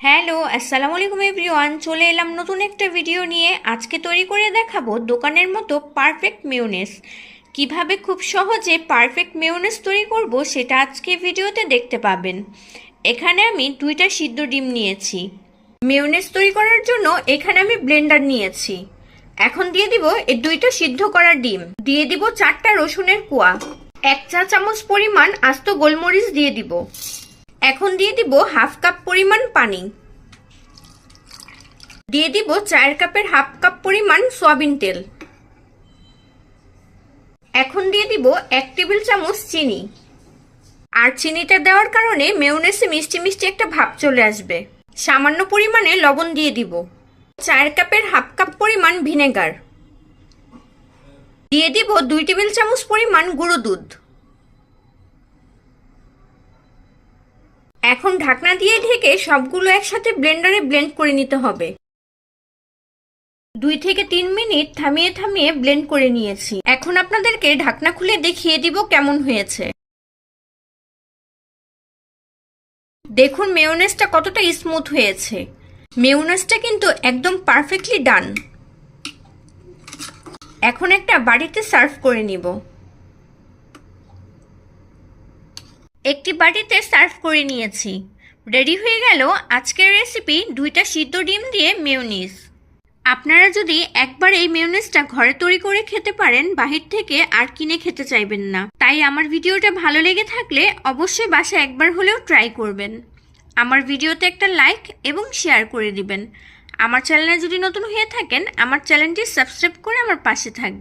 Hello, আসসালামু আলাইকুম everyone. চলে এলাম নতুন একটা ভিডিও নিয়ে। আজকে তৈরি করে দেখাবো দোকানের মতো পারফেক্ট মেয়োনেজ। কিভাবে খুব সহজে পারফেক্ট মেয়োনেজ তৈরি করব সেটা আজকে ভিডিওতে দেখতে পাবেন। এখানে আমি 2টা সিদ্ধ ডিম নিয়েছি। মেয়োনেজ তৈরি করার জন্য এখানে আমি ব্লেন্ডার নিয়েছি। এখন দিয়ে দিব এই 2টা সিদ্ধ করা ডিম। দিয়ে দিব 4টা রসুনের কোয়া, 1 চা চামচ পরিমাণ আস্ত গোলমরিচ দিয়ে দিব। এখন দিয়ে দিব হাফ কাপ পরিমাণ পানি। দিয়ে দিব 4 কাপের হাফ কাপ পরিমাণ সয়াবিন তেল। এখন দিয়ে দিব 1 টেবিল চামচ চিনি। আর চিনিটা দেওয়ার কারণে মেয়োনেজে মিষ্টি মিষ্টি একটা ভাব চলে আসবে। সামান্য পরিমাণে লবণ দিয়ে দিব। 4 কাপের হাফ কাপ পরিমাণ ভিনেগার। দিয়ে দিব 2 টেবিল চামচ পরিমাণ গুঁড়ো দুধ। এখন ঢাকনা দিয়ে ঢেকে সবগুলো একসাথে ব্লেন্ডারে ব্লেন্ড করে নিতে হবে। 2 থেকে 3 মিনিট থামিয়ে থামিয়ে ব্লেন্ড করে নিয়েছি। এখন আপনাদেরকে ঢাকনা খুলে দেখিয়ে দিব কেমন হয়েছে। দেখুন মেয়োনেজটা কতটা স্মুথ হয়েছে। মেয়োনেজটা কিন্তু একদম পারফেক্টলি ডান। এখন একটা বাটিতে সার্ভ করে নিব। একটি বাটিতে সার্ভ করে নিয়েছি। রেডি হয়ে গেল আজকের রেসিপি 2টা সিদ্ধ ডিম দিয়ে মেয়োনিজ। আপনারা যদি একবার এই মেয়োনেজটা ঘরে তৈরি করে খেতে পারেন, বাহির থেকে আর কিনে খেতে চাইবেন না। তাই আমার ভিডিওটা ভালো লেগে থাকলে অবশ্যই বাসায় একবার হলেও ট্রাই করবেন। আমার ভিডিওতে একটা লাইক এবং শেয়ার করে দিবেন। আমার চ্যানেলে যদি নতুন হয়ে থাকেন, আমার চ্যানেলটি সাবস্ক্রাইব করে আমার পাশে থাকবেন।